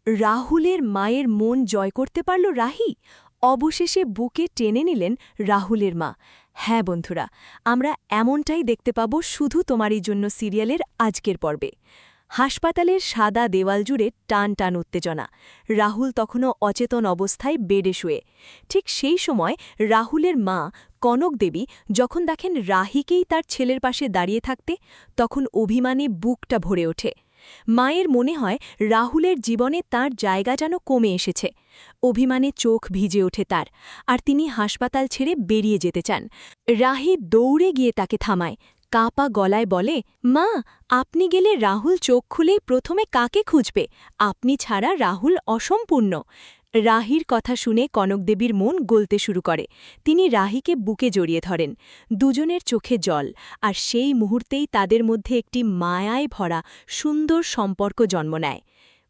রাহুলের মায়ের মন জয় করতে পারল রাহি। অবশেষে বুকে টেনে নিলেন রাহুলের মা। হ্যাঁ বন্ধুরা, আমরা এমনটাই দেখতে পাব শুধু তোমারই জন্য সিরিয়ালের আজকের পর্বে। হাসপাতালের সাদা দেওয়াল জুড়ে টান টান উত্তেজনা। রাহুল তখনও অচেতন অবস্থায় বেডে শুয়ে। ঠিক সেই সময় রাহুলের মা কনক দেবী যখন দেখেন রাহিকেই তার ছেলের পাশে দাঁড়িয়ে থাকতে, তখন অভিমানে বুকটা ভরে ওঠে। মায়ের মনে হয় রাহুলের জীবনে তার জায়গা যেন কমে এসেছে। অভিমানে চোখ ভিজে ওঠে তার, আর তিনি হাসপাতাল ছেড়ে বেরিয়ে যেতে চান। রাহি দৌড়ে গিয়ে তাকে থামায়, কাঁপা গলায় বলে, মা, আপনি গেলে রাহুল চোখ খুলেই প্রথমে কাকে খুঁজবে? আপনি ছাড়া রাহুল অসম্পূর্ণ। রাহির কথা শুনে কনকদেবীর মন গলতে শুরু করে। তিনি রাহিকে বুকে জড়িয়ে ধরেন। দুজনের চোখে জল, আর সেই মুহূর্তেই তাদের মধ্যে একটি মায়ায় ভরা সুন্দর সম্পর্ক জন্ম নেয়।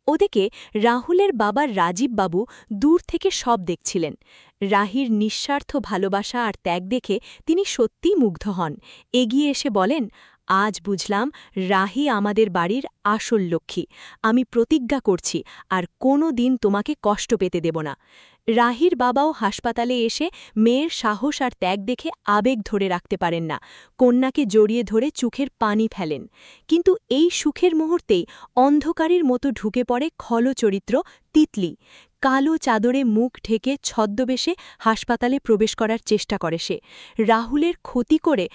ওদিকে রাহুলের বাবা রাজীববাবু দূর থেকে সব দেখছিলেন। রাহির নিঃস্বার্থ ভালোবাসা আর ত্যাগ দেখে তিনি সত্যিই মুগ্ধ হন। এগিয়ে এসে বলেন, আজ বুঝলাম রাহি আমাদের বাড়ির আসল লক্ষ্মী। আমি প্রতিজ্ঞা করছি আর কোনো দিন তোমাকে কষ্ট পেতে দেব না। রাহির বাবাও হাসপাতালে এসে মেয়ের সাহস আর ত্যাগ দেখে আবেগ ধরে রাখতে পারেন না। কন্যাকে জড়িয়ে ধরে চোখের পানি ফেলেন। কিন্তু এই সুখের মুহূর্তেই অন্ধকারের মতো ঢুকে পড়ে খল চরিত্র তিতলি। কালো চাদরে মুখ ঢেকে ছদ্মবেশে হাসপাতালে প্রবেশ করার চেষ্টা করে সে। রাহুলের ক্ষতি করে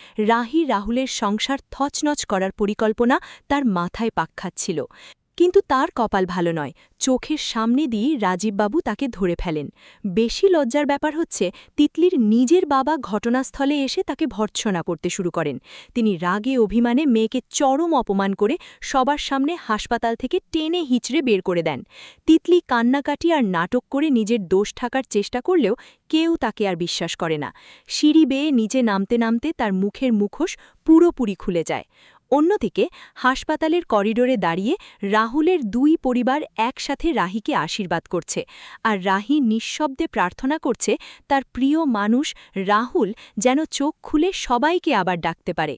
রাহুলের সংসার থচনচ করার পরিকল্পনা তার মাথায় পাক খাচ্ছিল। কিন্তু তার কপাল ভালো নয়, চোখের সামনে দিয়ে রাজীববাবু তাকে ধরে ফেলেন। বেশি লজ্জার ব্যাপার হচ্ছে, তিতলির নিজের বাবা ঘটনাস্থলে এসে তাকে ভর্ৎসনা করতে শুরু করেন। তিনি রাগে অভিমানে মেয়েকে চরম অপমান করে সবার সামনে হাসপাতাল থেকে টেনে হিচড়ে বের করে দেন। তিতলি কান্নাকাটি আর নাটক করে নিজের দোষ ঢাকার চেষ্টা করলেও কেউ তাকে আর বিশ্বাস করে না। সিঁড়ি বেয়ে নিচে নামতে নামতে তার মুখের মুখোশ পুরোপুরি খুলে যায়। অন্যদিকে হাসপাতালের করিডোরে দাঁড়িয়ে রাহুলের দুই পরিবার একসাথে রাহিকে আশীর্বাদ করছে, আর রাহি নিঃশব্দে প্রার্থনা করছে তার প্রিয় মানুষ রাহুল যেন চোখ খুলে সবাইকে আবার ডাকতে পারে।